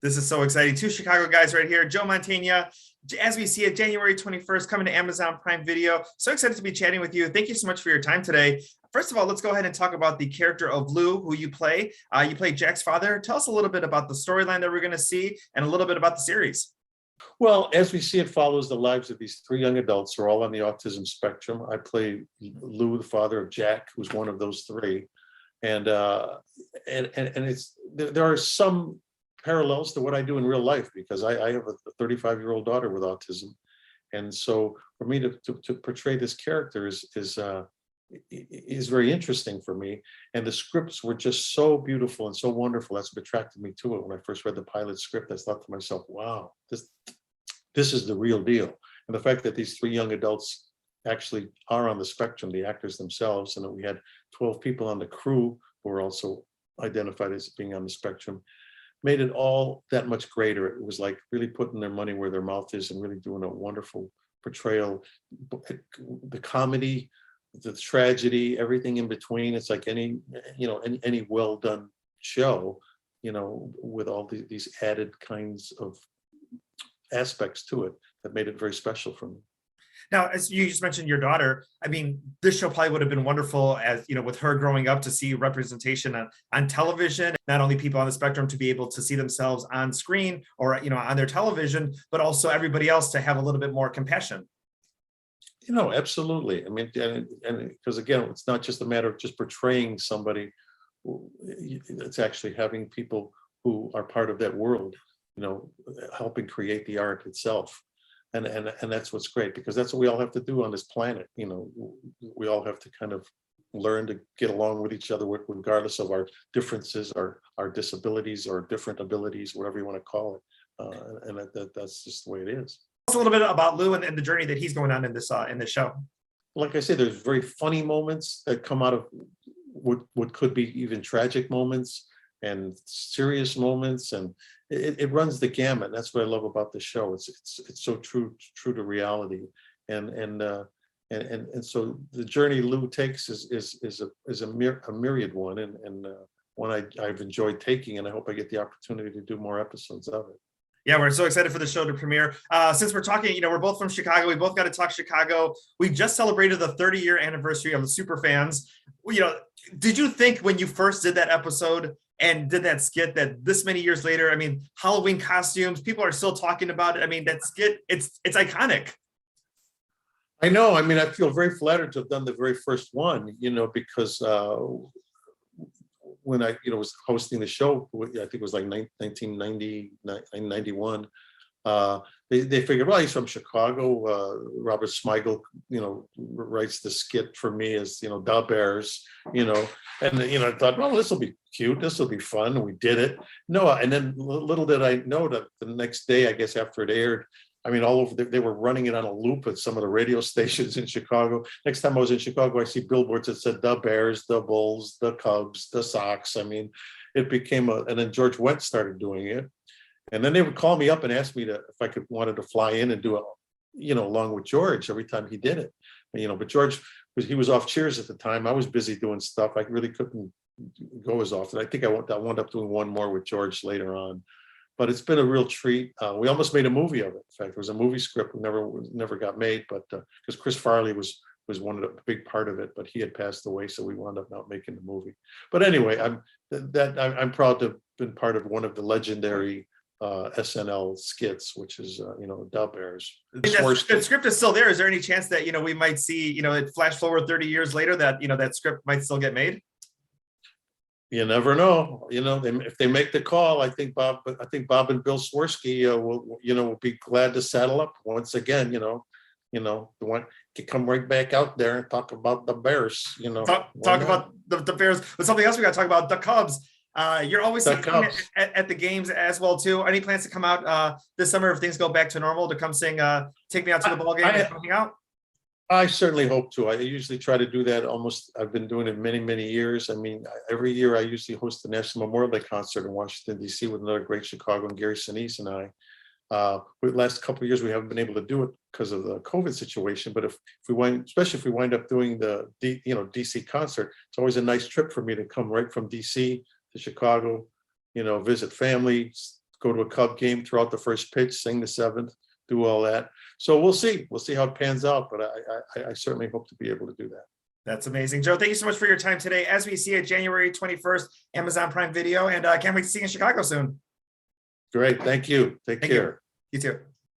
This is so exciting. Two Chicago guys right here. Joe Mantegna, as we see it, January 21st, coming to Amazon Prime Video. So excited to be chatting with you. Thank you so much for your time today. First of all, let's go ahead and talk about the character of Lou, who you play. You play Jack's father. Tell us a little bit about the storyline that we're going to see and a little bit about the series. Well, as we see, it follows the lives of these three young adults who are all on the autism spectrum. I play Lou, the father of Jack, who's one of those three. And it's there are some parallels to what I do in real life, because I have a 35-year-old daughter with autism. And so for me to portray this character is very interesting for me. And the scripts were just so beautiful and so wonderful. That's what attracted me to it. When I first read the pilot script, I thought to myself, wow, this is the real deal. And the fact that these three young adults actually are on the spectrum, the actors themselves, and that we had 12 people on the crew who were also identified as being on the spectrum, made it all that much greater. It was like really putting their money where their mouth is and really doing a wonderful portrayal. The comedy, the tragedy, everything in between. It's like any well done show, with all these added kinds of aspects to it that made it very special for me. Now, as you just mentioned your daughter, I mean, this show probably would have been wonderful as, with her growing up, to see representation on television, not only people on the spectrum to be able to see themselves on screen or, on their television, but also everybody else to have a little bit more compassion. Absolutely. I mean, and because again, it's not just a matter of just portraying somebody. It's actually having people who are part of that world, helping create the art itself. And that's what's great, because that's what we all have to do on this planet. We all have to kind of learn to get along with each other, regardless of our differences, our disabilities, or different abilities, whatever you want to call it. And that's just the way it is. A little bit about Lou and the journey that he's going on in this show. Like I say, there's very funny moments that come out of what could be even tragic moments and serious moments, and it runs the gamut. That's what I love about the show. It's so true to reality, and so the journey Lou takes is a myriad one, and one I've enjoyed taking, and I hope I get the opportunity to do more episodes of it. Yeah, we're so excited for the show to premiere. Since we're talking, we're both from Chicago. We both got to talk Chicago. We just celebrated the 30-year anniversary of the Superfans. Did you think when you first did that episode and did that skit that this many years later, I mean, Halloween costumes, people are still talking about it. I mean, that skit, it's iconic. I know. I mean, I feel very flattered to have done the very first one, because when I was hosting the show, I think it was like 1990, 91. They figured, well, he's from Chicago. Robert Smigel, writes the skit for me as, Da Bears, and, I thought, well, this will be cute. This will be fun. And we did it. No, and then little did I know that the next day, I guess after it aired, I mean, all over, they were running it on a loop at some of the radio stations in Chicago. Next time I was in Chicago, I see billboards that said the Bears, the Bulls, the Cubs, the Sox. I mean, it became and then George Wendt started doing it. And then they would call me up and ask me if I wanted to fly in and do it, along with George every time he did it. But George, he was off Cheers at the time. I was busy doing stuff. I really couldn't go as often. I think I wound up doing one more with George later on. But it's been a real treat. We almost made a movie of it. In fact, there was a movie script that never got made, but because Chris Farley was one of the big part of it, but he had passed away, so we wound up not making the movie. But anyway, I'm proud to have been part of one of the legendary SNL skits, which is Da Bears. The script is still there. Is there any chance that we might see it flash forward 30 years later that that script might still get made? You never know. If they make the call, I think Bob and Bill Swirsky will be glad to saddle up once again. The one to come right back out there and talk about the Bears. Talk about the Bears, but something else we got to talk about: the Cubs. You're always at the games as well too. Any plans to come out this summer if things go back to normal to come sing "Take Me Out to the Ball Game" and coming out? I certainly hope to. I usually try to do that I've been doing it many, many years. I mean, every year I usually host the National Memorial Day concert in Washington, D.C. with another great Chicagoan, Gary Sinise, and I. The last couple of years, we haven't been able to do it because of the COVID situation. But especially if we wind up doing the DC concert, it's always a nice trip for me to come right from DC to Chicago, visit family, go to a Cub game, throw out the first pitch, sing the seventh, do all that. So we'll see how it pans out, but I certainly hope to be able to do that. That's amazing. Joe, thank you so much for your time today. As we see it, January 21st, Amazon Prime Video, and can't wait to see you in Chicago soon. Great. Thank you. Take care. You too.